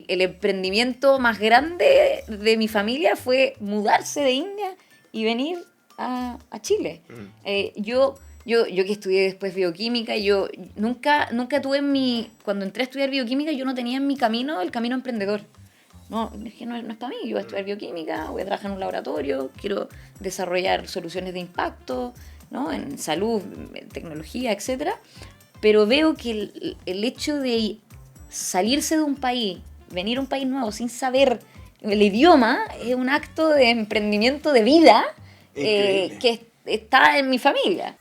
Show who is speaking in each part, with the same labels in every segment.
Speaker 1: el emprendimiento más grande de mi familia fue mudarse de India y venir a Chile. Yo que estudié después bioquímica, yo nunca tuve cuando entré a estudiar bioquímica, yo no tenía en mi camino el camino emprendedor. No, es que no es para mí. Yo voy a estudiar bioquímica, voy a trabajar en un laboratorio, quiero desarrollar soluciones de impacto, ¿no? En salud, en tecnología, etcétera. Pero veo que el hecho de salirse de un país, venir a un país nuevo sin saber el idioma, es un acto de emprendimiento de vida que está en mi familia.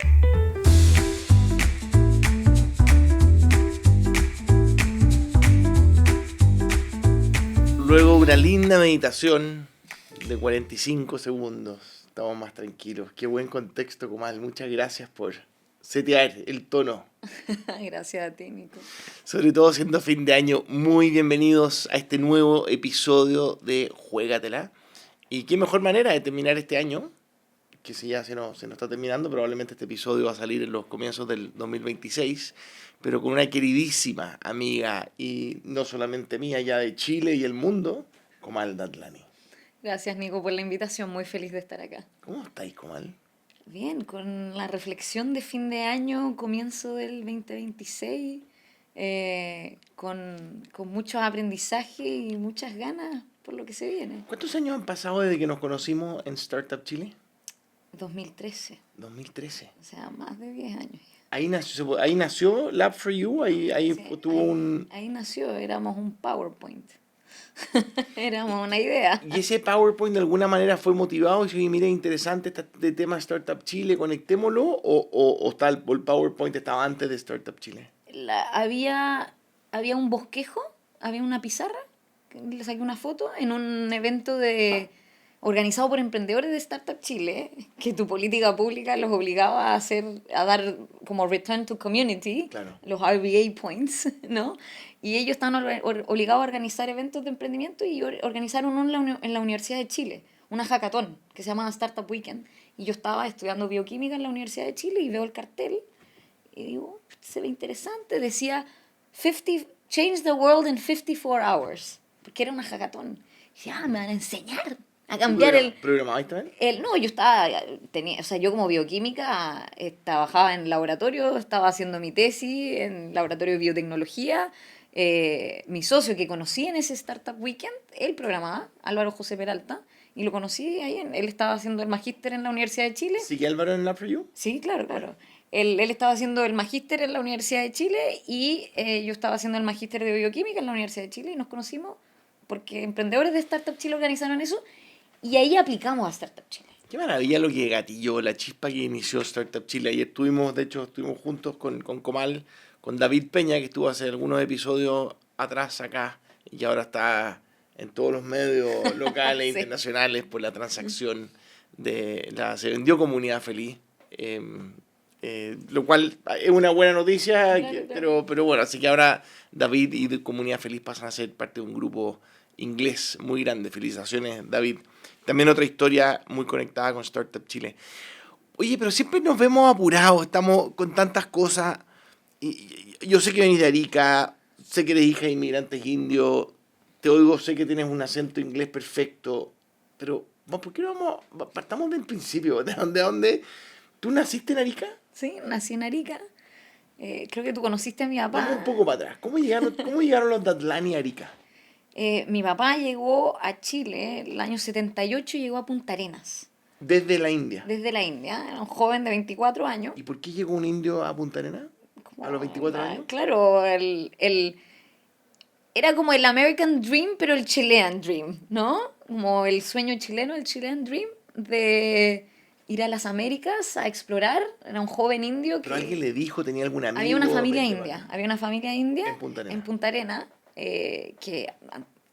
Speaker 2: Luego una linda meditación de 45 segundos. Estamos más tranquilos. Qué buen contexto, Comal. Muchas gracias por setear el tono.
Speaker 1: Gracias a ti, Nico.
Speaker 2: Sobre todo siendo fin de año, muy bienvenidos a este nuevo episodio de Juégatela. Y qué mejor manera de terminar este año, que si ya se nos está terminando, probablemente este episodio va a salir en los comienzos del 2026, pero con una queridísima amiga, y no solamente mía, ya de Chile y el mundo, Comal Datlani.
Speaker 1: Gracias, Nico, por la invitación. Muy feliz de estar acá.
Speaker 2: ¿Cómo estáis, Comal?
Speaker 1: Bien, con la reflexión de fin de año, comienzo del 2026, con muchos aprendizajes y muchas ganas por lo que se viene.
Speaker 2: ¿Cuántos años han pasado desde que nos conocimos en Startup Chile?
Speaker 1: 2013,
Speaker 2: 2013.
Speaker 1: o sea, más de 10 años.
Speaker 2: Ahí nació Lab4U, ahí
Speaker 1: Sí,
Speaker 2: tuvo
Speaker 1: ahí nació, éramos un PowerPoint. Éramos una idea.
Speaker 2: Y ese PowerPoint de alguna manera fue motivado y dije, mira, interesante este tema de Startup Chile, conectémoslo, o está el PowerPoint estaba antes de Startup Chile.
Speaker 1: Había un bosquejo, había una pizarra, que le saqué una foto en un evento organizado por emprendedores de Startup Chile, que tu política pública los obligaba a dar como return to community,
Speaker 2: Claro.
Speaker 1: los RBA points, ¿no? Y ellos estaban obligados a organizar eventos de emprendimiento y organizaron uno en la Universidad de Chile, una hackathon que se llama Startup Weekend. Y yo estaba estudiando bioquímica en la Universidad de Chile y veo el cartel y digo, se ve interesante. Decía, change the world in 54 hours, porque era una hackathon. Y decía, me van a enseñar a cambiar
Speaker 2: ¿Programabas también?
Speaker 1: No, yo como bioquímica trabajaba en laboratorio, estaba haciendo mi tesis en laboratorio de biotecnología. Mi socio que conocí en ese Startup Weekend, él programaba, Álvaro José Peralta, y lo conocí ahí, él estaba haciendo el magíster en la Universidad de Chile.
Speaker 2: ¿Sigue Álvaro en Lab4U?
Speaker 1: Sí, claro. Él estaba haciendo el magíster en la Universidad de Chile y yo estaba haciendo el magíster de bioquímica en la Universidad de Chile y nos conocimos porque emprendedores de Startup Chile organizaron eso y ahí aplicamos a Startup Chile.
Speaker 2: Qué maravilla lo que gatilló, la chispa que inició Startup Chile. Ayer estuvimos juntos con Comal, con David Peña, que estuvo hace algunos episodios atrás acá y ahora está en todos los medios locales e
Speaker 1: Sí.
Speaker 2: internacionales por la transacción se vendió Comunidad Feliz, lo cual es una buena noticia,
Speaker 1: Claro.
Speaker 2: pero bueno, así que ahora David y Comunidad Feliz pasan a ser parte de un grupo inglés muy grande. Felicitaciones, David. También otra historia muy conectada con Startup Chile. Oye, pero siempre nos vemos apurados, estamos con tantas cosas. Y yo sé que venís de Arica, sé que eres hija de inmigrantes indios, te oigo, sé que tienes un acento inglés perfecto, pero ¿por qué no partamos del principio? ¿De dónde? ¿Tú naciste en Arica?
Speaker 1: Sí, nací en Arica. Creo que tú conociste a mi papá.
Speaker 2: Vamos un poco para atrás. ¿Cómo llegaron los Datlani a Arica?
Speaker 1: Mi papá llegó a Chile el año 78 y llegó a Punta Arenas.
Speaker 2: Desde la India.
Speaker 1: Desde la India, era un joven de 24 años.
Speaker 2: ¿Y por qué llegó un indio a Punta Arenas? ¿A los 24 años?
Speaker 1: Claro, era como el American Dream, pero el Chilean Dream, ¿no? Como el sueño chileno, el Chilean Dream, de ir a las Américas a explorar. Era un joven indio que...
Speaker 2: ¿Pero alguien le dijo, tenía algún amigo?
Speaker 1: Había una familia india
Speaker 2: En Punta Arenas.
Speaker 1: Que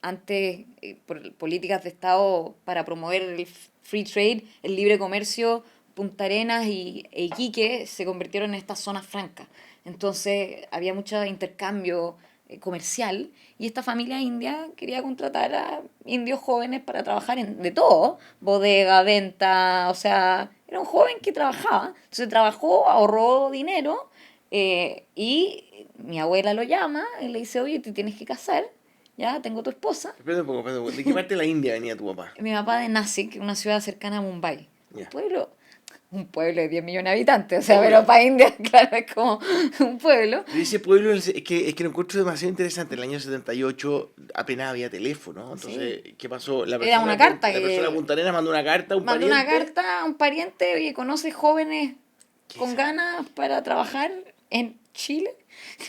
Speaker 1: antes, por políticas de Estado para promover el free trade, el libre comercio, Punta Arenas e Iquique se convirtieron en estas zonas francas. Entonces había mucho intercambio comercial y esta familia india quería contratar a indios jóvenes para trabajar en de todo, bodega, venta, o sea, era un joven que trabajaba. Entonces trabajó, ahorró dinero y mi abuela lo llama y le dice, oye, te tienes que casar ya tengo tu esposa.
Speaker 2: Espérate un poco. ¿De qué parte de la India venía tu papá?
Speaker 1: Mi papá de Nashik, una ciudad cercana a Mumbai.
Speaker 2: Ya.
Speaker 1: Un pueblo de 10 millones de habitantes, o sea,
Speaker 2: Obvio.
Speaker 1: pero para India, claro, es como un pueblo.
Speaker 2: Pero ese pueblo es que lo encuentro demasiado interesante. En el año 78 apenas había teléfono. Entonces, ¿qué pasó?
Speaker 1: Era una carta
Speaker 2: La persona de Punta Arenas mandó una carta a un
Speaker 1: mandó
Speaker 2: pariente.
Speaker 1: una carta a un pariente, oye, ¿conoce jóvenes con
Speaker 2: Quizá.
Speaker 1: ganas para trabajar en Chile?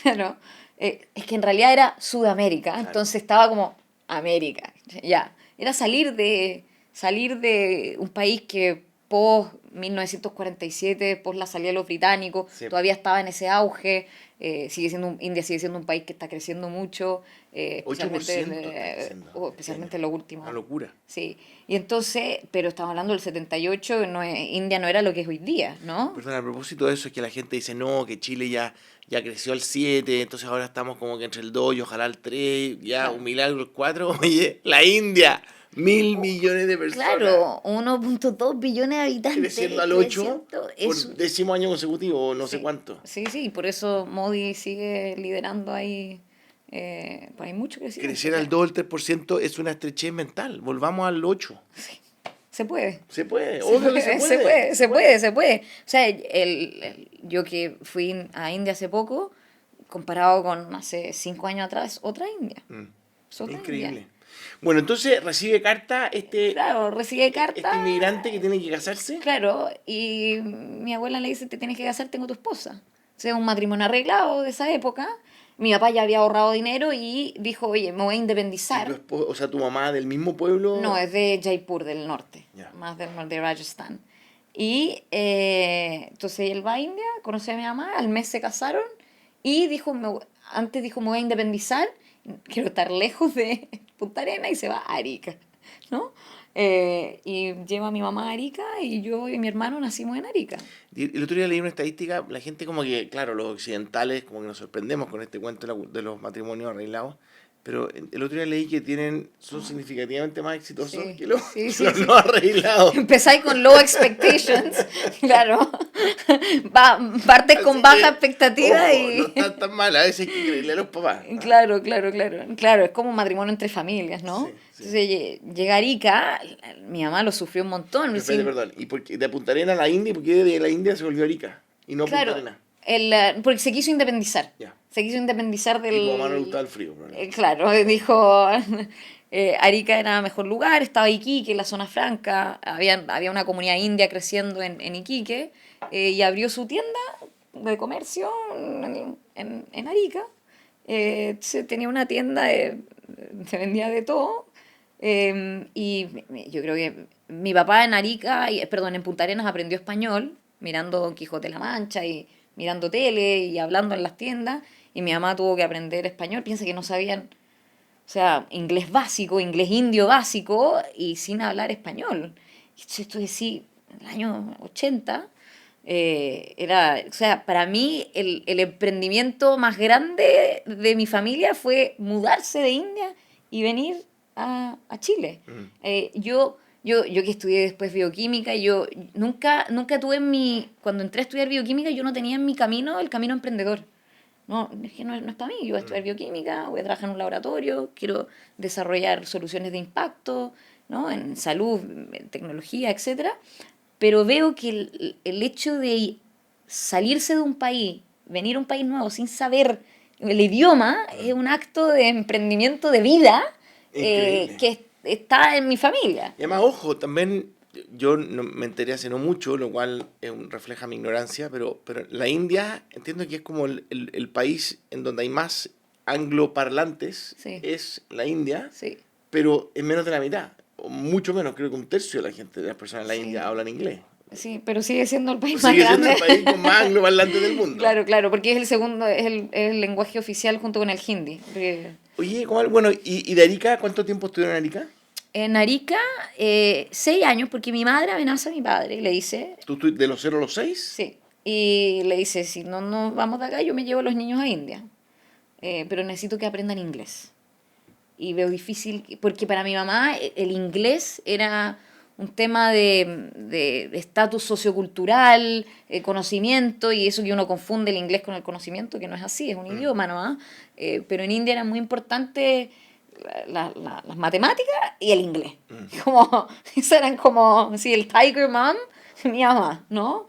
Speaker 1: Claro, es que en realidad era Sudamérica,
Speaker 2: Claro.
Speaker 1: entonces estaba como América, ya. Era salir de un país que post 1947, post la salida de los británicos,
Speaker 2: Sí.
Speaker 1: todavía estaba en ese auge. India sigue siendo un país que está creciendo mucho,
Speaker 2: 8% está creciendo
Speaker 1: especialmente
Speaker 2: este
Speaker 1: en los
Speaker 2: año.
Speaker 1: últimos
Speaker 2: Una locura.
Speaker 1: Sí, y entonces, pero estamos hablando del 78, India no era lo que es hoy día, ¿no?
Speaker 2: Perdón, a propósito de eso, es que la gente dice, no, que Chile ya creció al 7, entonces ahora estamos como que entre el 2 y ojalá el 3, ya
Speaker 1: Claro.
Speaker 2: un milagro el 4. Oye, la India, 1.000 millones de personas.
Speaker 1: Claro, 1.2 billones de habitantes.
Speaker 2: Creciendo al 8
Speaker 1: creciendo, es-
Speaker 2: por 10º año consecutivo, no sé
Speaker 1: sí,
Speaker 2: cuánto.
Speaker 1: Sí, sí, y por eso Modi sigue liderando ahí, pues hay mucho crecimiento.
Speaker 2: Crecer al 2 o el 3% es una estrechez mental. Volvamos al 8.
Speaker 1: Se puede.
Speaker 2: Se puede,
Speaker 1: Se
Speaker 2: obvio que
Speaker 1: puede,
Speaker 2: se puede.
Speaker 1: se puede. O sea, yo que fui a India hace poco, comparado con hace 5 años atrás, es otra India. Es otra
Speaker 2: Increíble.
Speaker 1: India.
Speaker 2: Bueno, entonces recibe carta
Speaker 1: Claro, recibe carta.
Speaker 2: este inmigrante que tiene que casarse.
Speaker 1: Claro, y mi abuela le dice, te tienes que casar, tengo tu esposa. O sea, un matrimonio arreglado de esa época. Mi papá ya había ahorrado dinero y dijo, oye, me voy a
Speaker 2: Y
Speaker 1: independizar.
Speaker 2: o sea, tu mamá del mismo pueblo.
Speaker 1: No, es de Jaipur, del norte,
Speaker 2: Ya.
Speaker 1: más del norte de Rajasthan. Y entonces él va a India, conoce a mi mamá, al mes se casaron y dijo, antes dijo, me voy a independizar, quiero estar lejos de Punta Arenas y se va a Arica, ¿no? Y lleva a mi mamá a Arica y yo y mi hermano nacimos en Arica.
Speaker 2: Y el otro día leí una estadística, la gente como que, claro, los occidentales como que nos sorprendemos con este cuento de los matrimonios arreglados, pero el otro día leí que son significativamente más exitosos
Speaker 1: Sí,
Speaker 2: que los,
Speaker 1: sí,
Speaker 2: que
Speaker 1: sí,
Speaker 2: los
Speaker 1: sí.
Speaker 2: no arreglados.
Speaker 1: Empezáis con low expectations, claro. Partes con
Speaker 2: Así
Speaker 1: baja
Speaker 2: que,
Speaker 1: expectativa
Speaker 2: ojo,
Speaker 1: y...
Speaker 2: no están tan mal, a veces hay que creerle a los papás. ¿Ah?
Speaker 1: Claro, claro, claro. Claro, es como un matrimonio entre familias, ¿no?
Speaker 2: Sí, sí.
Speaker 1: Entonces llega a Arica, mi mamá lo sufrió un montón.
Speaker 2: Pero
Speaker 1: sí,
Speaker 2: espérate, perdón, ¿y por qué de Punta Arenas a la India? ¿Y por qué de la India se volvió Arica? Y no
Speaker 1: claro,
Speaker 2: Punta Arenas.
Speaker 1: porque se quiso independizar.
Speaker 2: Ya.
Speaker 1: Se quiso independizar del...
Speaker 2: Y tu mamá no le gustaba el frío, probablemente.
Speaker 1: Claro, dijo, Arica era mejor lugar, estaba Iquique, la zona franca, había una comunidad india creciendo en Iquique, y abrió su tienda de comercio en Arica. Tenía una tienda, se vendía de todo, yo creo que mi papá en Arica, perdón, en Punta Arenas aprendió español, mirando Don Quijote de la Mancha y mirando tele y hablando en las tiendas, y mi mamá tuvo que aprender español, piensa que no sabían, o sea, inglés básico, inglés indio básico, y sin hablar español. Esto es sí, en el año 80, o sea, para mí el emprendimiento más grande de mi familia fue mudarse de India y venir a Chile. Yo que estudié después bioquímica, yo nunca tuve cuando entré a estudiar bioquímica, yo no tenía en mi camino el camino emprendedor. No, es que no es para mí. Yo voy a estudiar bioquímica, voy a trabajar en un laboratorio, quiero desarrollar soluciones de impacto, ¿no? En salud, en tecnología, etcétera. Pero veo que el hecho de salirse de un país, venir a un país nuevo sin saber el idioma, es un acto de emprendimiento de vida
Speaker 2: Increíble.
Speaker 1: que está en mi familia.
Speaker 2: Y además, ojo, también yo me enteré hace no mucho, lo cual refleja mi ignorancia, pero la India entiendo que es como el país en donde hay más angloparlantes,
Speaker 1: Sí.
Speaker 2: es la India,
Speaker 1: Sí.
Speaker 2: pero en menos de la mitad, o mucho menos, creo que un tercio de la gente, de las personas en la
Speaker 1: Sí.
Speaker 2: India hablan inglés.
Speaker 1: Sí, pero sigue siendo el país más
Speaker 2: Sigue siendo
Speaker 1: grande.
Speaker 2: el país con más angloparlantes del mundo.
Speaker 1: Claro, claro, porque es el segundo, es el lenguaje oficial junto con el hindi.
Speaker 2: Oye, bueno, ¿y de Arica cuánto tiempo estuvieron en Arica?
Speaker 1: En Arica, 6 años, porque mi madre amenaza a mi padre y le dice,
Speaker 2: ¿Tú de los 0 a los 6?
Speaker 1: sí, y le dice, si no nos vamos de acá, yo me llevo a los niños a India, pero necesito que aprendan inglés. Y veo difícil, porque para mi mamá el inglés era un tema de estatus sociocultural, conocimiento, y eso que uno confunde el inglés con el conocimiento, que no es así, es un idioma, ¿no? Pero en India era muy importante las matemáticas y el inglés. Como, eso eran como, sí, el Tiger Mom, mi mamá, ¿no?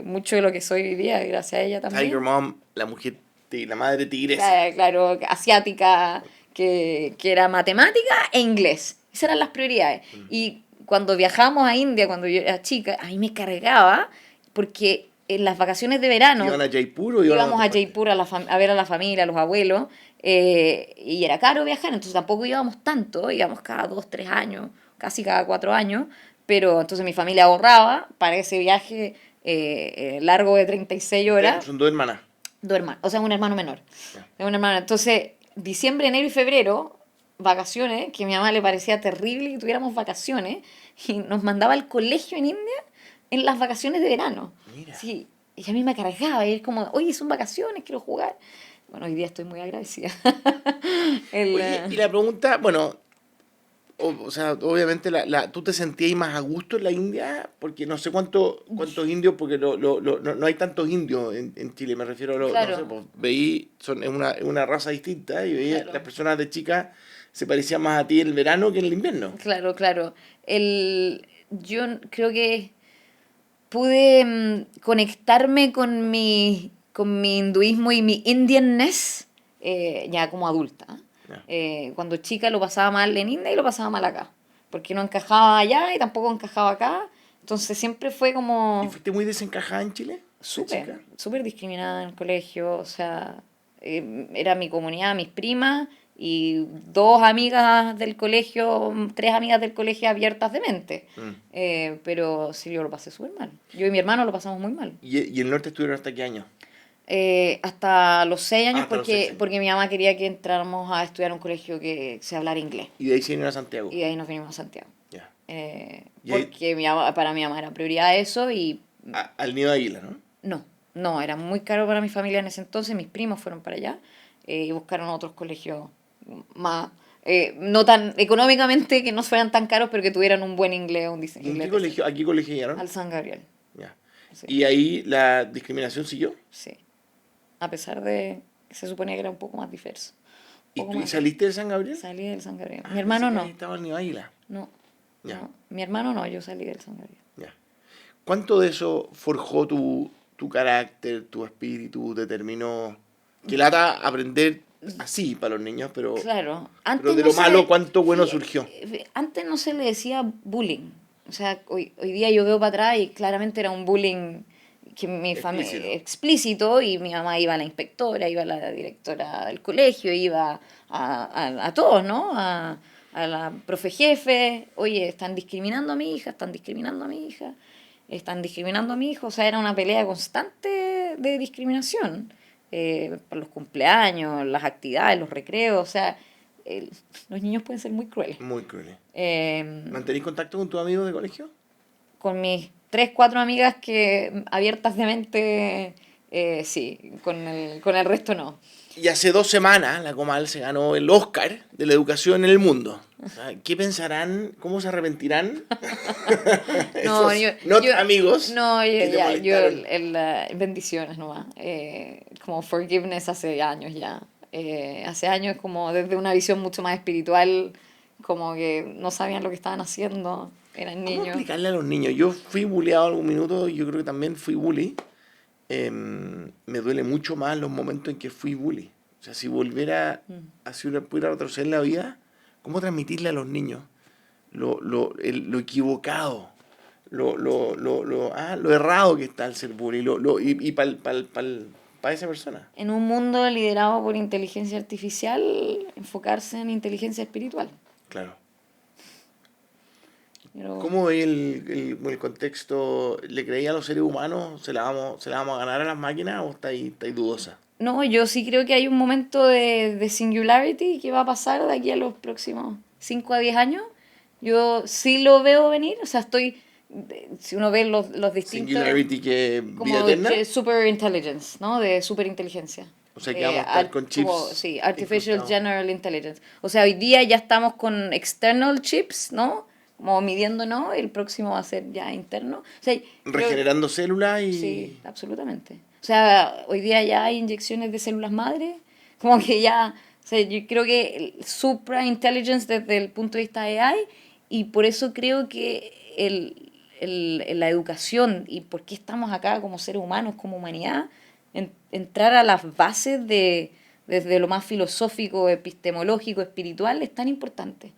Speaker 1: Mucho de lo que soy hoy día, gracias a ella también.
Speaker 2: Tiger Mom, la mujer, la madre tigresa.
Speaker 1: Claro, asiática, que era matemática e inglés. Esas eran las prioridades. Y cuando viajamos a India, cuando yo era chica, a mí me cargaba porque en las vacaciones de verano
Speaker 2: ¿Iban a Jaipur o iban
Speaker 1: íbamos a
Speaker 2: otra parte?
Speaker 1: Jaipur a ver a la familia, a los abuelos, y era caro viajar, entonces tampoco íbamos tanto, íbamos cada 2, 3 años, casi cada 4 años, pero entonces mi familia ahorraba para ese viaje largo de 36 horas.
Speaker 2: Son 2 hermanas.
Speaker 1: 2 hermanos, o sea, un hermano menor.
Speaker 2: Ya.
Speaker 1: Es un hermano. Entonces, diciembre, enero y febrero, vacaciones, que a mi mamá le parecía terrible que tuviéramos vacaciones, y nos mandaba al colegio en India en las vacaciones de verano.
Speaker 2: Mira.
Speaker 1: Sí, y a mí me cargaba, y es como, oye, son vacaciones, quiero jugar. Bueno, hoy día estoy muy agradecida.
Speaker 2: Oye, y la pregunta, bueno, o sea, obviamente tú te sentías más a gusto en la India, porque no sé cuántos indios, porque no hay tantos indios en Chile, me refiero a
Speaker 1: Claro.
Speaker 2: no sé, pues, veí, es una raza distinta, y veí
Speaker 1: Claro.
Speaker 2: las personas de chicas se parecían más a ti en el verano que en el invierno.
Speaker 1: Claro, claro. Yo creo que pude conectarme con mi hinduismo y mi Indianness ya como adulta.
Speaker 2: Ya.
Speaker 1: Cuando chica lo pasaba mal en India y lo pasaba mal acá, porque no encajaba allá y tampoco encajaba acá. Entonces siempre fue
Speaker 2: ¿Y
Speaker 1: como
Speaker 2: fuiste muy desencajada en Chile? de
Speaker 1: súper,
Speaker 2: chica?
Speaker 1: súper discriminada en el colegio. O sea, era mi comunidad, mis primas y 2 amigas del colegio, 3 amigas del colegio abiertas de mente. Pero sí, yo lo pasé súper mal. Yo y mi hermano lo pasamos muy mal.
Speaker 2: ¿Y el norte estuvieron hasta qué año?
Speaker 1: Hasta los 6 años
Speaker 2: Hasta los
Speaker 1: porque,
Speaker 2: 6 años.
Speaker 1: porque mi mamá quería que entráramos a estudiar a un colegio que se hablara inglés.
Speaker 2: Y de ahí se vinieron a Santiago.
Speaker 1: Y de ahí nos vinimos a Santiago.
Speaker 2: Ya.
Speaker 1: Eh,
Speaker 2: Y ahí-
Speaker 1: porque para mi mamá era prioridad eso y
Speaker 2: Al nido de águila, ¿no?
Speaker 1: no, era muy caro para mi familia en ese entonces. Mis primos fueron para allá y buscaron otros colegios más, no tan económicamente, que no fueran tan caros, pero que tuvieran un buen inglés, un
Speaker 2: ¿Y en
Speaker 1: inglés
Speaker 2: qué colegio, a qué colegio llegaron?
Speaker 1: Al San Gabriel,
Speaker 2: Ya.
Speaker 1: sí,
Speaker 2: ¿Y ahí la discriminación siguió?
Speaker 1: sí. A pesar de que se suponía que era un poco más diverso.
Speaker 2: ¿Y
Speaker 1: Un poco
Speaker 2: tú
Speaker 1: más.
Speaker 2: saliste del San Gabriel?
Speaker 1: Salí del San Gabriel.
Speaker 2: Ah,
Speaker 1: Mi hermano
Speaker 2: pensé que
Speaker 1: no.
Speaker 2: ahí estaba el nido de águila.
Speaker 1: No,
Speaker 2: Ya.
Speaker 1: no. Mi hermano no, yo salí del San Gabriel.
Speaker 2: Ya. ¿Cuánto de eso forjó tu carácter, tu espíritu, determinó que lata aprender así para los niños, pero
Speaker 1: Claro,
Speaker 2: pero de lo malo, ¿cuánto bueno surgió?
Speaker 1: Antes no se le decía bullying. O sea, hoy día yo veo para atrás y claramente era un bullying que mi familia
Speaker 2: Explícito.
Speaker 1: explícito, y mi mamá iba a la inspectora, iba a la directora del colegio, iba a todos, ¿no? A la profe jefe, oye, están discriminando a mi hija, están discriminando a mi hija, están discriminando a mi hijo. O sea, era una pelea constante de discriminación por los cumpleaños, las actividades, los recreos. O sea, los niños pueden ser muy crueles.
Speaker 2: Muy cruel.
Speaker 1: Eh,
Speaker 2: ¿Mantenís contacto con tus amigos de colegio?
Speaker 1: con mis 3, 4 amigas que abiertas de mente, sí, con el resto no.
Speaker 2: Y hace 2 semanas la Comal se ganó el Oscar de la educación en el mundo. O sea, ¿qué pensarán? ¿Cómo se arrepentirán?
Speaker 1: No,
Speaker 2: Esos amigos.
Speaker 1: No,
Speaker 2: que te molestaron.
Speaker 1: bendiciones nomás. Como forgiveness hace años ya. Hace años como desde una visión mucho más espiritual, como que no sabían lo que estaban haciendo, eran
Speaker 2: ¿Cómo
Speaker 1: niños.
Speaker 2: explicarle a los niños? Yo fui bulleado algún minuto, yo creo que también fui bully. Me duele mucho más los momentos en que fui bully. O sea, si volviera, si pudiera retroceder en la vida, ¿cómo transmitirle a los niños lo equivocado, lo errado que está el ser bully y para esa persona?
Speaker 1: En un mundo liderado por inteligencia artificial, enfocarse en inteligencia espiritual.
Speaker 2: Claro.
Speaker 1: Pero
Speaker 2: ¿Cómo ve el contexto? ¿Le creía a los seres humanos? ¿Se la vamos a ganar a las máquinas o está ahí dudosa?
Speaker 1: no, yo sí creo que hay un momento de singularity que va a pasar de aquí a los próximos 5 a 10 años. Yo sí lo veo venir, o sea, si uno ve los distintos...
Speaker 2: Singularity, que vida
Speaker 1: Como
Speaker 2: eterna.
Speaker 1: super intelligence, ¿no? De superinteligencia.
Speaker 2: O sea, que vamos a estar con chips
Speaker 1: Sí, Artificial
Speaker 2: incrustados.
Speaker 1: General Intelligence. O sea, hoy día ya estamos con external chips, ¿no? Como midiéndonos, el próximo va a ser ya interno. O sea,
Speaker 2: Regenerando células y...
Speaker 1: sí, absolutamente. O sea, hoy día ya hay inyecciones de células madre, como que ya sea, yo creo que el supra intelligence desde el punto de vista de AI, y por eso creo que la educación y por qué estamos acá como seres humanos, como humanidad, entrar a las bases desde lo más filosófico, epistemológico, espiritual, es tan importante.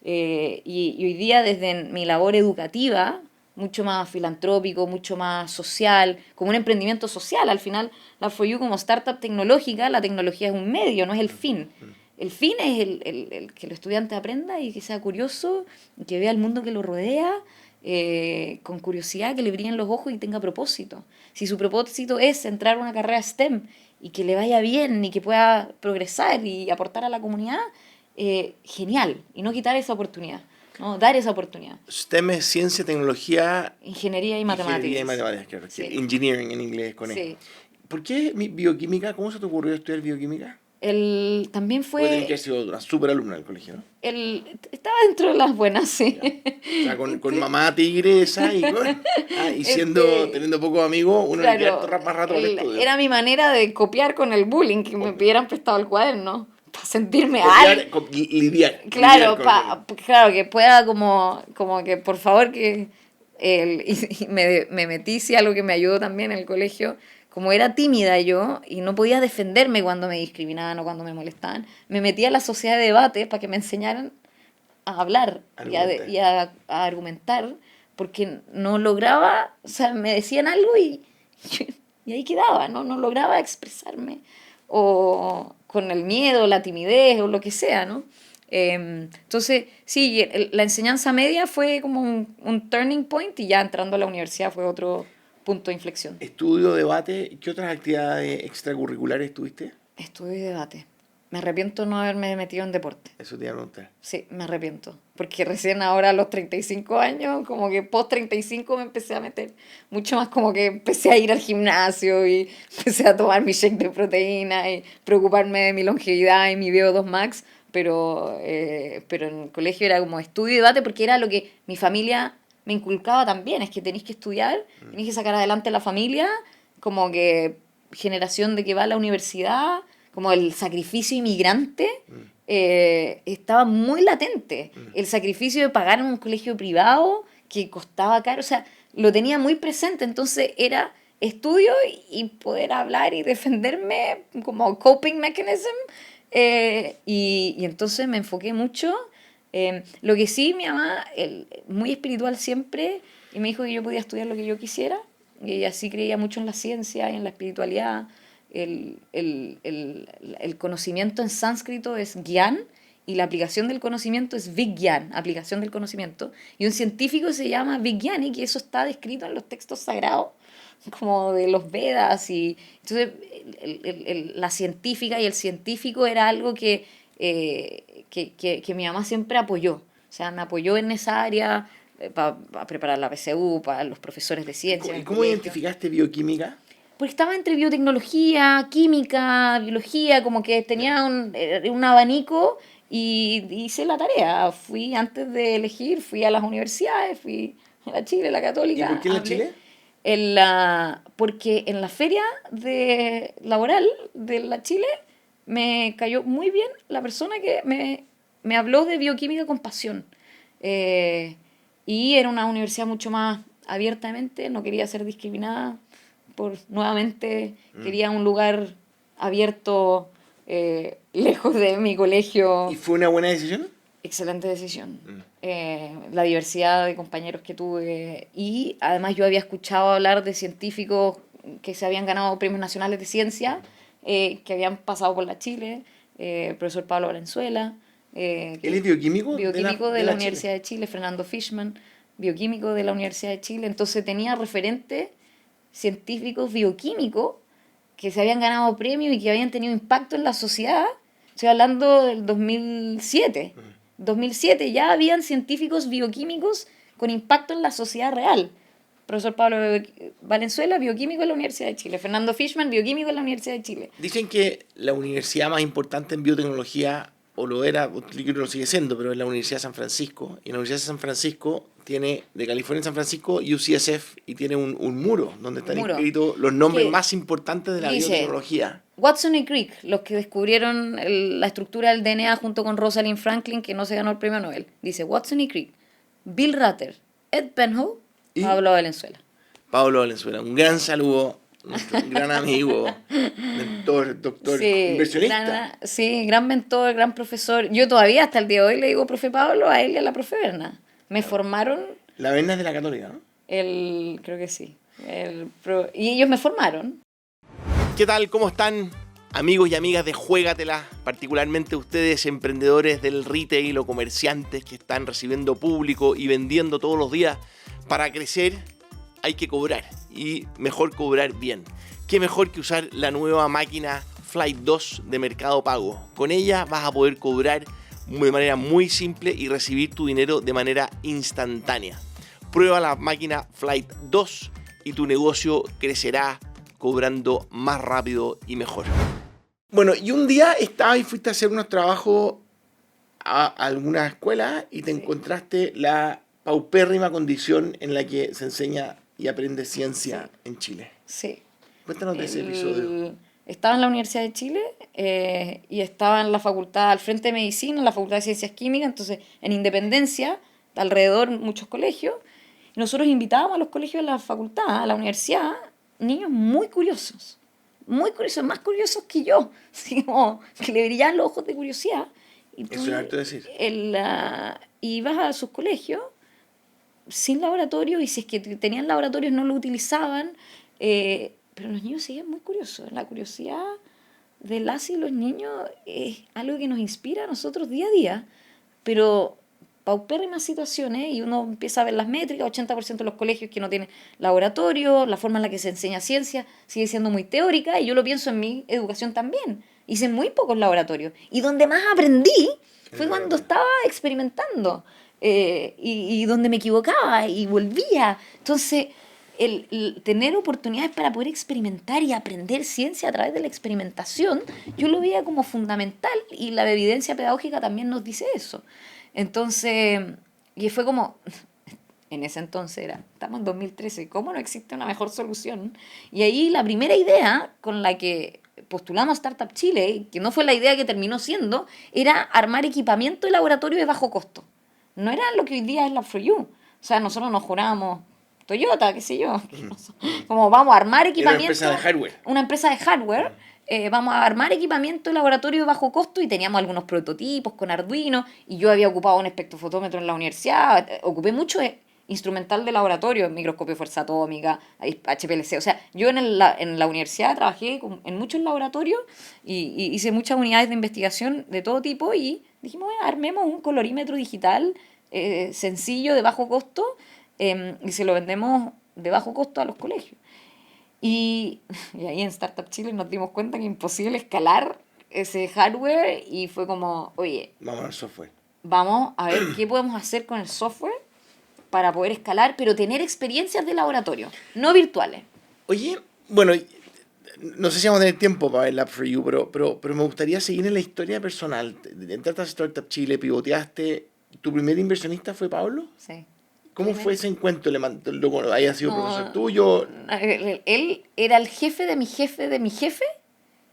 Speaker 1: Y hoy día desde mi labor educativa, mucho más filantrópico, mucho más social, como un emprendimiento social. Al final, la For You como startup tecnológica, la tecnología es un medio, no es el fin. El fin es el que el estudiante aprenda y que sea curioso, y que vea el mundo que lo rodea con curiosidad, que le brillen los ojos y tenga propósito. Si su propósito es entrar a una carrera STEM y que le vaya bien y que pueda progresar y aportar a la comunidad, genial. Y no quitar esa oportunidad, ¿no? Dar esa oportunidad.
Speaker 2: STEM es ciencia, tecnología,
Speaker 1: Ingeniería y
Speaker 2: ingeniería y
Speaker 1: matemáticas.
Speaker 2: matemáticas, claro.
Speaker 1: Sí.
Speaker 2: Engineering en inglés con E.
Speaker 1: Sí.
Speaker 2: ¿Por qué bioquímica? ¿Cómo se te ocurrió estudiar bioquímica?
Speaker 1: También
Speaker 2: Puede tener que
Speaker 1: fue
Speaker 2: haber sido una súper alumna del colegio, ¿no?
Speaker 1: estaba dentro de las buenas, sí.
Speaker 2: Ya. O sea, con mamá tigresa y
Speaker 1: Este,
Speaker 2: teniendo pocos amigos, uno le queda
Speaker 1: claro,
Speaker 2: más rato al estudio.
Speaker 1: era mi manera de copiar con el bullying, que me pidieran prestado el cuaderno, para sentirme
Speaker 2: Copiar, lidiar
Speaker 1: claro,
Speaker 2: con el...
Speaker 1: claro, que pueda como que por favor que y me metí, sí, algo que me ayudó también en el colegio, como era tímida yo y no podía defenderme cuando me discriminaban o cuando me molestaban, me metí a la sociedad de debate para que me enseñaran a hablar
Speaker 2: Argumentar.
Speaker 1: a argumentar, porque no lograba, o sea, me decían algo y ahí quedaba, ¿no? No lograba expresarme, o con el miedo, la timidez, o lo que sea, ¿no? Entonces, sí, la enseñanza media fue como un turning point, y ya entrando a la universidad fue otro punto de inflexión.
Speaker 2: Estudio, debate, ¿qué otras actividades extracurriculares tuviste?
Speaker 1: Estudio y debate. Me arrepiento no haberme metido en deporte.
Speaker 2: Eso te iba a preguntar.
Speaker 1: Sí, me arrepiento. Porque recién ahora a los 35 años, como que post 35 me empecé a meter. Mucho más como que empecé a ir al gimnasio y empecé a tomar mi shake de proteína y preocuparme de mi longevidad y mi VO2 max. Pero en el colegio era como estudio y debate porque era lo que mi familia me inculcaba también. Es que tenéis que estudiar, tenéis que sacar adelante la familia, como que generación de que va a la universidad, como el sacrificio inmigrante, estaba muy latente. El sacrificio de pagar en un colegio privado que costaba caro, o sea, lo tenía muy presente, entonces era estudio y poder hablar y defenderme como coping mechanism, y entonces me enfoqué mucho. Lo que sí, mi mamá, muy espiritual siempre, y me dijo que yo podía estudiar lo que yo quisiera, y ella sí creía mucho en la ciencia y en la espiritualidad. El conocimiento en sánscrito es gyan, y la aplicación del conocimiento es vigyan, aplicación del conocimiento. Y un científico se llama Vigyani, que eso está descrito en los textos sagrados, como de los Vedas. Y entonces la científica y el científico era algo que mi mamá siempre apoyó. O sea, me apoyó en esa área para preparar la PSU, para los profesores de ciencia en
Speaker 2: ¿Y
Speaker 1: el
Speaker 2: cómo
Speaker 1: colegio.
Speaker 2: identificaste bioquímica?
Speaker 1: Porque estaba entre biotecnología, química, biología, como que tenía un abanico, y hice la tarea. Fui, antes de elegir, fui a las universidades, fui a la Chile, la
Speaker 2: ¿Y por
Speaker 1: Católica,
Speaker 2: qué en la
Speaker 1: hablé.
Speaker 2: Chile?
Speaker 1: Porque en la feria laboral de la Chile me cayó muy bien la persona que me habló de bioquímica con pasión. Eh, y era una universidad mucho más abiertamente, no quería ser discriminada nuevamente, quería un lugar abierto, lejos de mi colegio.
Speaker 2: ¿Y fue una buena decisión?
Speaker 1: Excelente decisión. La diversidad de compañeros que tuve, y además yo había escuchado hablar de científicos que se habían ganado premios nacionales de ciencia, que habían pasado por la Chile, el profesor Pablo Valenzuela,
Speaker 2: ¿Él es bioquímico
Speaker 1: bioquímico de
Speaker 2: de
Speaker 1: la
Speaker 2: la Chile?
Speaker 1: Universidad de Chile, Fernando Fishman, bioquímico de la Universidad de Chile. Entonces tenía referentes científicos bioquímicos que se habían ganado premios y que habían tenido impacto en la sociedad. Estoy hablando del 2007. 2007 ya habían científicos bioquímicos con impacto en la sociedad real. Profesor Pablo Valenzuela, bioquímico en la Universidad de Chile. Fernando Fishman, bioquímico en la Universidad de Chile.
Speaker 2: Dicen que la universidad más importante en biotecnología o lo era, yo creo que lo sigue siendo, pero es la Universidad de San Francisco. Y la Universidad de San Francisco tiene, de California en San Francisco, UCSF, y tiene un muro donde están inscritos los nombres más importantes de la biotecnología.
Speaker 1: Watson y Crick, los que descubrieron la estructura del DNA junto con Rosalind Franklin, que no se ganó el premio Nobel. Dice Watson y Crick, Bill Rutter, Ed Penhall, Pablo Valenzuela.
Speaker 2: Pablo Valenzuela, un gran saludo, nuestro gran amigo, mentor, doctor, inversionista.
Speaker 1: Gran mentor, gran profesor. Yo todavía hasta el día de hoy le digo profe Pablo a él y a la profe Berna. Me formaron...
Speaker 2: La Berna es de la Católica, ¿no?
Speaker 1: Creo que sí. Y ellos me formaron.
Speaker 2: ¿Qué tal? ¿Cómo están, amigos y amigas de Juégatela? Particularmente ustedes, emprendedores del retail o comerciantes que están recibiendo público y vendiendo todos los días. Para crecer hay que cobrar, y mejor cobrar bien. ¿Qué mejor que usar la nueva máquina Flight 2 de Mercado Pago? Con ella vas a poder cobrar de manera muy simple y recibir tu dinero de manera instantánea. Prueba la máquina Flight 2 y tu negocio crecerá cobrando más rápido y mejor. Bueno, y un día estabas y fuiste a hacer unos trabajos a alguna escuela y te encontraste la paupérrima condición en la que se enseña y aprende ciencia en Chile.
Speaker 1: Sí.
Speaker 2: Cuéntanos de ese episodio.
Speaker 1: Estaba en la Universidad de Chile y estaba en la facultad, al frente de Medicina, en la Facultad de Ciencias Químicas, entonces en Independencia, alrededor muchos colegios, y nosotros invitábamos a los colegios de la facultad, a la universidad, niños muy curiosos, más curiosos que yo, así como que le brillaban los ojos de curiosidad. Y
Speaker 2: eso es harto decir.
Speaker 1: Y vas a sus colegios sin laboratorio, y si es que tenían laboratorios no lo utilizaban, pero los niños seguían muy curiosos. La curiosidad de las y los niños es algo que nos inspira a nosotros día a día, pero paupérrimas situaciones, y uno empieza a ver las métricas, 80% de los colegios que no tienen laboratorio, la forma en la que se enseña ciencia sigue siendo muy teórica, y yo lo pienso en mi educación también. Hice muy pocos laboratorios, y donde más aprendí fue cuando estaba experimentando, y donde me equivocaba y volvía. Entonces, el tener oportunidades para poder experimentar y aprender ciencia a través de la experimentación, yo lo veía como fundamental, y la evidencia pedagógica también nos dice eso. Entonces, y fue como, en ese entonces estamos en 2013, ¿cómo no existe una mejor solución? Y ahí la primera idea con la que postulamos Startup Chile, que no fue la idea que terminó siendo, era armar equipamiento de laboratorio de bajo costo. No era lo que hoy día es Lab4U. O sea, nosotros nos jurábamos Toyota, qué sé yo. Como vamos a armar equipamiento.
Speaker 2: Era una empresa de hardware.
Speaker 1: Una empresa de hardware. Vamos a armar equipamiento de laboratorio de bajo costo, y teníamos algunos prototipos con Arduino, y yo había ocupado un espectrofotómetro en la universidad, ocupé mucho instrumental de laboratorio, microscopio de fuerza atómica, HPLC. O sea, yo en la universidad trabajé en muchos laboratorios y hice muchas unidades de investigación de todo tipo, y dijimos, bueno, armemos un colorímetro digital sencillo, de bajo costo, y se lo vendemos de bajo costo a los colegios. Y ahí en Startup Chile nos dimos cuenta que es imposible escalar ese hardware, y fue como, oye,
Speaker 2: vamos al software.
Speaker 1: Vamos a ver qué podemos hacer con el software para poder escalar, pero tener experiencias de laboratorio, no virtuales.
Speaker 2: Oye, bueno, no sé si vamos a tener tiempo para ver Lab4U, pero me gustaría seguir en la historia personal. Entraste a Startup Chile, pivoteaste. ¿Tu primer inversionista fue Pablo?
Speaker 1: Sí.
Speaker 2: ¿Cómo fue ese encuentro? ¿Haya sido profesor tuyo?
Speaker 1: Él era el jefe de mi jefe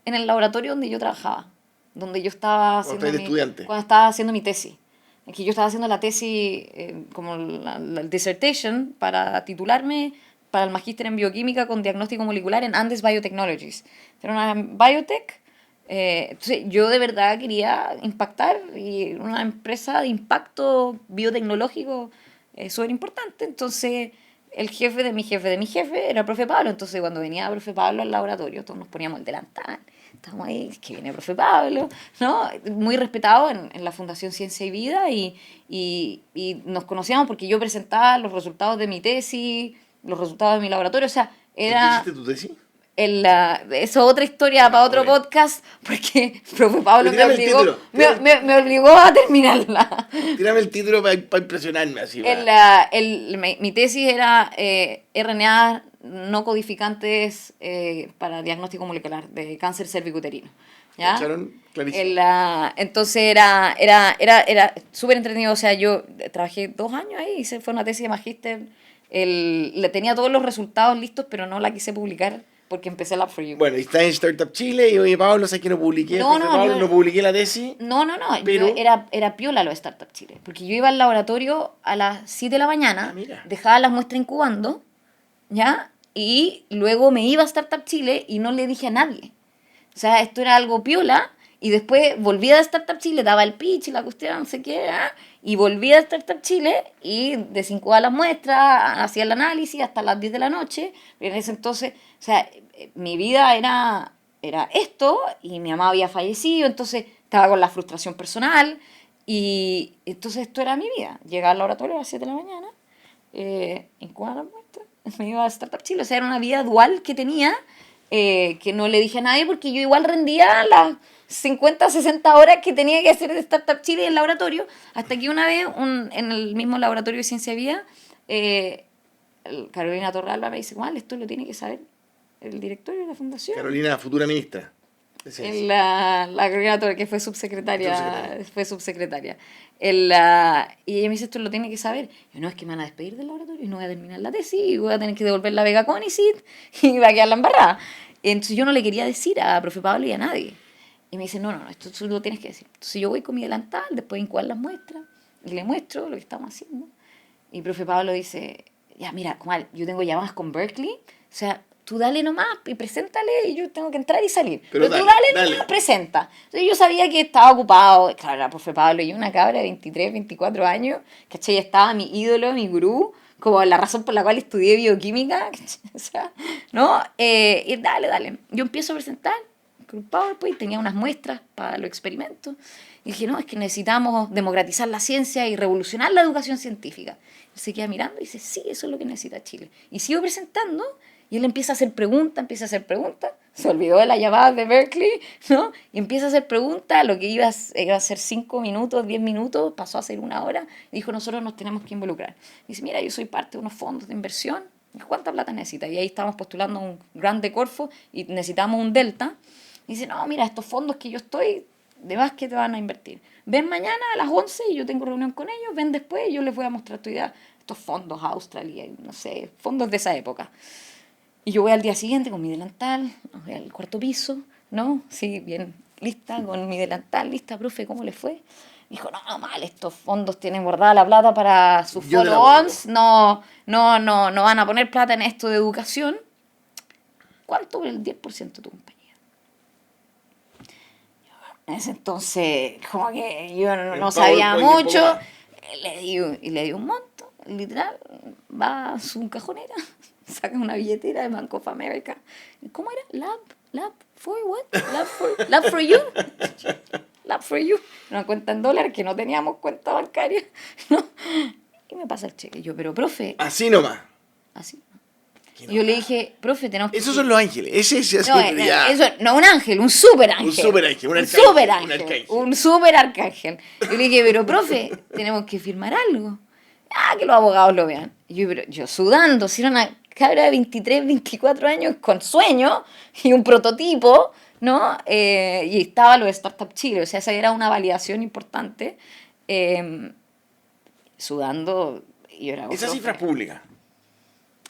Speaker 1: en el laboratorio donde yo trabajaba, donde yo estaba cuando estaba haciendo mi tesis. Aquí yo estaba haciendo la tesis como la dissertation para titularme para el magíster en bioquímica con diagnóstico molecular en Andes Biotechnologies. Era una biotech. Entonces yo de verdad quería impactar, y una empresa de impacto biotecnológico súper importante. Entonces el jefe de mi jefe era el profe Pablo. Entonces cuando venía el profe Pablo al laboratorio, todos nos poníamos el delantal. Estamos ahí, que viene el profe Pablo, ¿no? Muy respetado en la Fundación Ciencia y Vida, y nos conocíamos porque yo presentaba los resultados de mi tesis, los resultados de mi laboratorio. O sea, era...
Speaker 2: ¿Hiciste tu tesis?
Speaker 1: Eso es otra historia para otro podcast, porque el profe Pablo me obligó a terminarla.
Speaker 2: Tírame el título para impresionarme así.
Speaker 1: Mi tesis era RNA no codificantes para diagnóstico molecular de cáncer cervicuterino. ¿Ya?
Speaker 2: Echaron clarísimo.
Speaker 1: Entonces era súper entretenido. O sea, yo trabajé 2 años ahí, fue una tesis de magíster. Le tenía todos los resultados listos, pero no la quise publicar porque empecé Lab for You.
Speaker 2: Bueno, y está en Startup Chile y oye, Pablo, sé que no publiqué,
Speaker 1: No,
Speaker 2: profe
Speaker 1: no,
Speaker 2: Pablo, no publiqué la tesis.
Speaker 1: No,
Speaker 2: pero...
Speaker 1: yo era piola lo de Startup Chile. Porque yo iba al laboratorio a las 7 de la mañana,
Speaker 2: mira.
Speaker 1: dejaba las muestras incubando, ¿ya? Y luego me iba a Startup Chile y no le dije a nadie. O sea, esto era algo piola. Y después volví a Startup Chile, daba el pitch y la cuestión, no sé qué, y volví a Startup Chile y desincubaba las muestras, hacía el análisis hasta las 10 de la noche. En ese entonces, o sea, mi vida era esto y mi mamá había fallecido, entonces estaba con la frustración personal y entonces esto era mi vida. Llegaba al laboratorio a las 7 de la mañana, incubaba las muestras, me iba a Startup Chile, o sea, era una vida dual que tenía, que no le dije a nadie porque yo igual rendía las 50, 60 horas que tenía que hacer de Startup Chile en el laboratorio, hasta que una vez en el mismo laboratorio de Ciencia Vía, Carolina Torralba me dice, ¿cuál? Esto lo tiene que saber el directorio de la fundación.
Speaker 2: Carolina, futura ministra.
Speaker 1: La Carolina Torralba, que fue subsecretaria. Fue subsecretaria. Y ella me dice, esto lo tiene que saber. Yo, no, es que me van a despedir del laboratorio y no voy a terminar la tesis y voy a tener que devolver la Vega Conicet y va a quedar la embarrada. Entonces yo no le quería decir a profe Pablo y a nadie. Y me dice, no, esto tú lo tienes que decir. Entonces yo voy con mi delantal, después de incubar las muestras, y le muestro lo que estamos haciendo. Y profe Pablo dice, ya mira, comadre, yo tengo llamadas con Berkeley, o sea, tú dale nomás y preséntale y yo tengo que entrar y salir. Pero tú dale nomás, presenta. Entonces yo sabía que estaba ocupado, claro, era profe Pablo y una cabra de 23, 24 años, ¿cachai? Estaba mi ídolo, mi gurú, como la razón por la cual estudié bioquímica, o sea, ¿no? Y dale. Yo empiezo a presentar con PowerPoint, tenía unas muestras para los experimentos. Y dije, no, es que necesitamos democratizar la ciencia y revolucionar la educación científica. Y se queda mirando y dice, sí, eso es lo que necesita Chile. Y sigo presentando y él empieza a hacer preguntas. Se olvidó de la llamada de Berkeley, ¿no? Y empieza a hacer preguntas, lo que iba a ser 5 minutos, 10 minutos, pasó a ser 1 hora. Y dijo, nosotros nos tenemos que involucrar. Y dice, mira, yo soy parte de unos fondos de inversión. ¿Cuánta plata necesita? Y ahí estábamos postulando un Grant de Corfo y necesitamos un Delta. Y dice, no, mira, estos fondos que yo estoy, de más que te van a invertir. Ven mañana a las 11 y yo tengo reunión con ellos, ven después y yo les voy a mostrar tu idea. Estos fondos Australia, no sé, fondos de esa época. Y yo voy al día siguiente con mi delantal, voy al cuarto piso, ¿no? Sí, bien lista, con mi delantal, lista, profe, ¿cómo le fue? Dijo, no, mal, estos fondos tienen guardada la plata para sus follow-ons, no van a poner plata en esto de educación. ¿Cuánto por el 10% de tu compañía? En ese entonces, como que yo no sabía mucho, le di un monto, literal, va a su cajonera, saca una billetera de Bank of America. ¿Cómo era? Lab for what? Lab for you. Lab for you. Una cuenta en dólares que no teníamos cuenta bancaria, ¿no? Y me pasa el cheque. Yo, pero profe.
Speaker 2: Así nomás.
Speaker 1: Así. Y yo le dije, profe, tenemos que...
Speaker 2: Esos son los ángeles. Ese es así.
Speaker 1: No, un ángel, un súper ángel.
Speaker 2: Un súper ángel,
Speaker 1: un súper arcángel. Yo le dije, pero profe, tenemos que firmar algo. Que los abogados lo vean. Y yo sudando, si era una cabra de 23, 24 años con sueño y un prototipo, ¿no? Y estaba lo de Startup Chile, o sea, esa era una validación importante. Sudando, y yo era...
Speaker 2: Esa cifra es pública.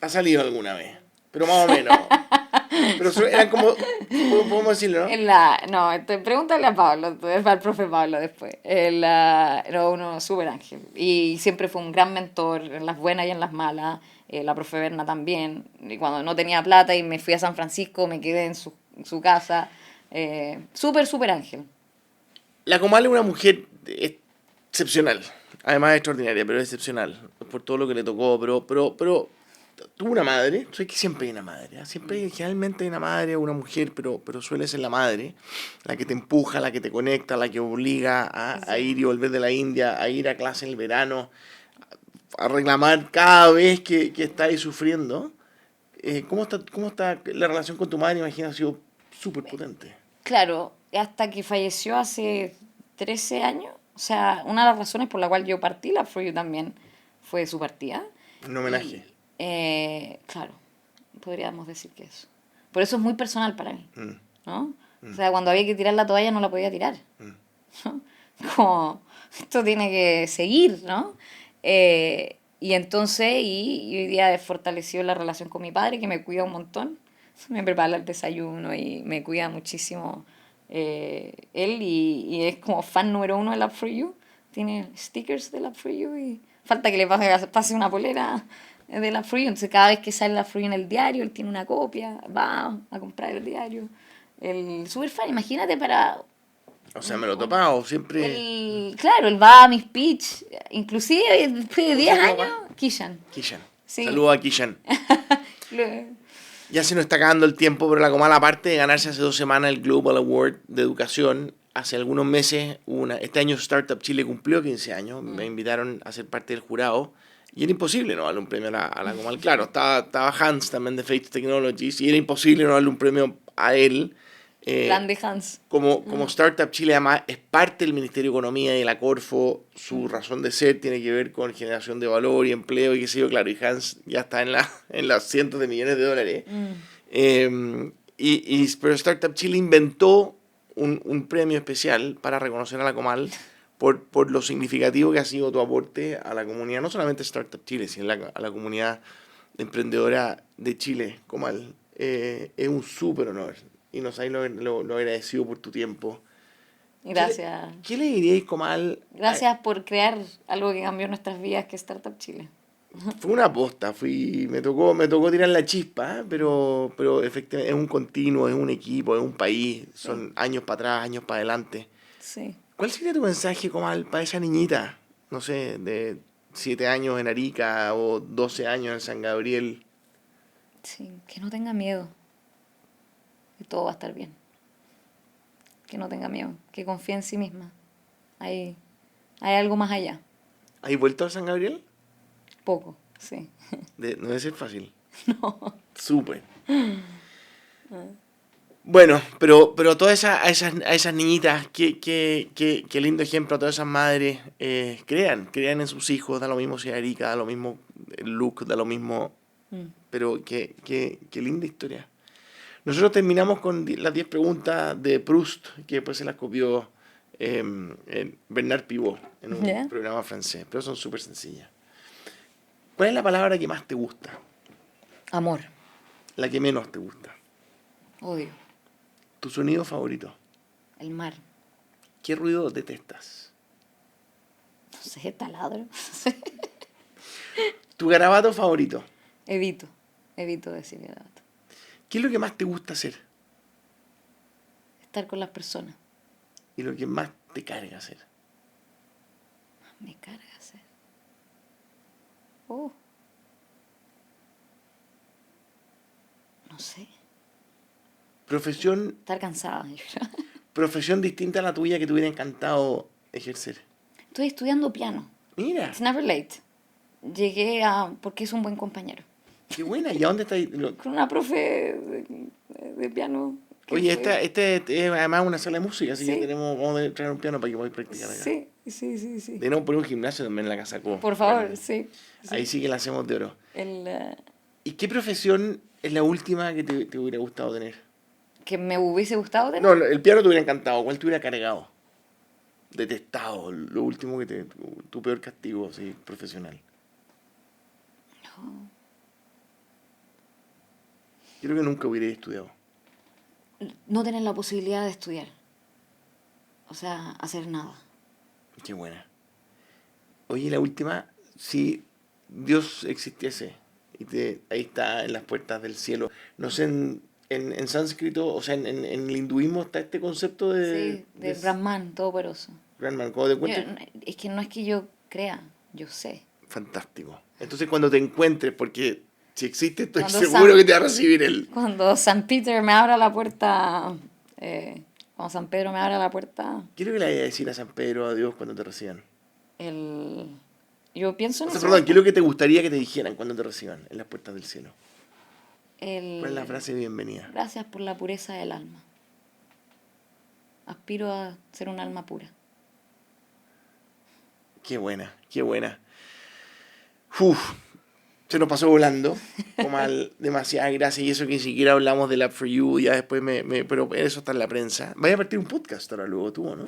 Speaker 2: Ha salido alguna vez, pero más o menos. Pero eran como, podemos decirlo, ¿no?
Speaker 1: Pregúntale a Pablo, al profe Pablo después. Era uno súper ángel. Y siempre fue un gran mentor en las buenas y en las malas. La profe Berna también. Y cuando no tenía plata y me fui a San Francisco, me quedé en su casa. Súper ángel.
Speaker 2: La Comal es una mujer excepcional. Además extraordinaria, pero excepcional. Por todo lo que le tocó, pero tuvo una madre, sé que siempre hay una madre, generalmente hay una madre o una mujer, pero suele ser la madre, la que te empuja, la que te conecta, la que obliga a ir y volver de la India, a ir a clase en el verano, a reclamar cada vez que estáis sufriendo. ¿Cómo está la relación con tu madre? Imagino ha sido súper potente.
Speaker 1: Claro, hasta que falleció hace 13 años, o sea, una de las razones por la cual yo partí la For You también fue su partida.
Speaker 2: Un homenaje.
Speaker 1: Claro, podríamos decir que eso. Por eso es muy personal para mí, ¿no? O sea, cuando había que tirar la toalla no la podía tirar. ¿No? Como, esto tiene que seguir, ¿no? Y entonces, y hoy día he fortalecido la relación con mi padre, que me cuida un montón. Me prepara el desayuno y me cuida muchísimo él. Y es como fan número uno de Love for You. Tiene stickers de Love for You y falta que le pase una polera de Love for You. Entonces, cada vez que sale Love for You en el diario, él tiene una copia, va a comprar el diario. El super fan, imagínate para
Speaker 2: O sea, me lo he topado, siempre...
Speaker 1: claro, él va a mis speech, inclusive después de
Speaker 2: ¿Cómo se
Speaker 1: 10
Speaker 2: llama,
Speaker 1: años,
Speaker 2: papá?
Speaker 1: Kishan.
Speaker 2: Kishan.
Speaker 1: Sí.
Speaker 2: Saludos a Kishan.
Speaker 1: Lo-
Speaker 2: Ya se nos está acabando el tiempo, pero la Comal, aparte de ganarse hace 2 semanas el Global Award de Educación, hace algunos meses, este año Startup Chile cumplió 15 años, me invitaron a ser parte del jurado, y era imposible no darle un premio a la Comal. Claro, estaba Hans también de Fate Technologies, y era imposible no darle un premio a él.
Speaker 1: Grande Hans.
Speaker 2: Como Startup Chile además es parte del Ministerio de Economía y de la Corfo, su razón de ser tiene que ver con generación de valor y empleo y qué sé yo, claro, y Hans ya está en las cientos de millones de dólares. Pero Startup Chile inventó un premio especial para reconocer a la Comal por lo significativo que ha sido tu aporte a la comunidad, no solamente Startup Chile, sino a la comunidad emprendedora de Chile, Comal. Es un súper honor y nos hay lo agradecido por tu tiempo.
Speaker 1: Gracias.
Speaker 2: ¿Qué le diríais, Comal?
Speaker 1: Gracias por crear algo que cambió nuestras vidas, que es Startup Chile.
Speaker 2: Fue una aposta, me tocó tirar la chispa, pero efectivamente es un continuo, es un equipo, es un país, son años para atrás, años para adelante.
Speaker 1: Sí.
Speaker 2: ¿Cuál sería tu mensaje, Comal, para esa niñita, no sé, de 7 años en Arica o 12 años en San Gabriel?
Speaker 1: Sí, que no tenga miedo, que todo va a estar bien. Que no tenga miedo, que confíe en sí misma. Hay algo más allá.
Speaker 2: ¿Has vuelto a San Gabriel?
Speaker 1: Poco, sí.
Speaker 2: No debe ser fácil. No. Súper. Bueno, pero a esas niñitas, qué lindo ejemplo, a todas esas madres, crean en sus hijos, da lo mismo si es Erika, da lo mismo el look, da lo mismo, pero qué linda historia. Nosotros terminamos con las 10 preguntas de Proust, que después se las copió Bernard Pivot en un
Speaker 1: ¿Ya?
Speaker 2: programa francés, pero son súper sencillas. ¿Cuál es la palabra que más te gusta?
Speaker 1: Amor,
Speaker 2: La que menos te gusta.
Speaker 1: odio,
Speaker 2: ¿Tu sonido favorito?
Speaker 1: el mar.
Speaker 2: ¿Qué ruido detestas?
Speaker 1: No sé, taladro.
Speaker 2: ¿Tu garabato favorito?
Speaker 1: Evito decir garabato.
Speaker 2: ¿Qué es lo que más te gusta hacer?
Speaker 1: Estar con las personas.
Speaker 2: ¿Y lo que más te carga hacer?
Speaker 1: Me carga hacer. Oh. No sé.
Speaker 2: Profesión,
Speaker 1: Estar cansada, yo creo.
Speaker 2: profesión distinta a la tuya que te hubiera encantado ejercer.
Speaker 1: Estoy estudiando piano.
Speaker 2: Mira,
Speaker 1: It's never late. Porque es un buen compañero.
Speaker 2: qué buena. ¿Y a dónde estás?
Speaker 1: Con una profe de piano. que
Speaker 2: Oye,
Speaker 1: fue-
Speaker 2: este es además una sala de música, así que
Speaker 1: Sí.
Speaker 2: vamos a traer un piano para que podáis practicar acá.
Speaker 1: Sí.
Speaker 2: De nuevo, poner un gimnasio también en la casa.
Speaker 1: Por favor, sí.
Speaker 2: Ahí sí que la hacemos de oro.
Speaker 1: El,
Speaker 2: ¿Y qué profesión es la última que te hubiera gustado tener?
Speaker 1: que me hubiese gustado tener.
Speaker 2: No, el piano te hubiera encantado. ¿Cuál te hubiera cargado? Detestado. Lo último tu peor castigo, así, profesional. Creo que nunca hubiera estudiado.
Speaker 1: No tener la posibilidad de estudiar. O sea, hacer nada.
Speaker 2: Qué buena. Oye, la última, si Dios existiese y ahí está en las puertas del cielo. No sé, en sánscrito, o sea, en el hinduismo está este concepto
Speaker 1: Sí, de Brahman, todopoderoso.
Speaker 2: Brahman. Cuando te encuentres,
Speaker 1: Es que no es que yo crea, yo sé.
Speaker 2: fantástico. Entonces, cuando te encuentres, porque si existe, estoy
Speaker 1: Cuando
Speaker 2: seguro
Speaker 1: San-
Speaker 2: que te va a recibir él.
Speaker 1: Cuando San Peter me abra la puerta, cuando San Pedro me abra la puerta,
Speaker 2: ¿Qué es lo que le vaya a decir a San Pedro, a Dios, cuando te reciban?
Speaker 1: yo pienso en
Speaker 2: O sea,
Speaker 1: eso.
Speaker 2: perdón, ¿qué es lo que te gustaría que te dijeran cuando te reciban en las puertas del cielo?
Speaker 1: El-
Speaker 2: ¿Cuál es la frase de bienvenida?
Speaker 1: Gracias por la pureza del alma. Aspiro a ser un alma pura.
Speaker 2: Qué buena, qué buena. Uf, Se nos pasó volando, Comal, demasiadas gracias. Y eso que ni siquiera hablamos del App for You, ya después pero eso está en la prensa. Vaya a partir un podcast ahora luego tú, ¿no?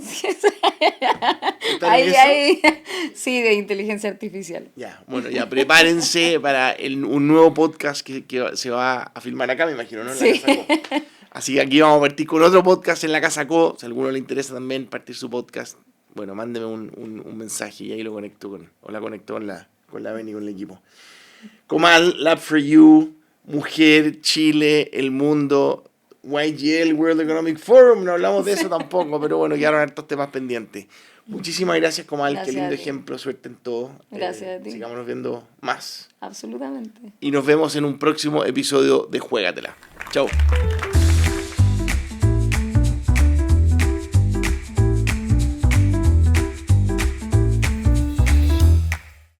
Speaker 1: Ahí, sí, de inteligencia artificial.
Speaker 2: Ya, bueno, ya prepárense para un nuevo podcast que se va a filmar acá, me imagino, ¿no? En la Casa Co. Así que aquí vamos a partir con otro podcast en la Casa Co. Si a alguno le interesa también partir su podcast, bueno, mándeme un mensaje y ahí lo conecto la conecto con la Beni, con el equipo. Comal, Lab for You, Mujer, Chile, El Mundo, YGL, World Economic Forum, no hablamos de eso tampoco, pero bueno, quedaron hartos temas pendientes. Muchísimas gracias, Comal, qué lindo ejemplo, suerte en todo.
Speaker 1: Gracias a ti.
Speaker 2: Sigámonos viendo más.
Speaker 1: Absolutamente.
Speaker 2: Y nos vemos en un próximo episodio de Juégatela. Chau.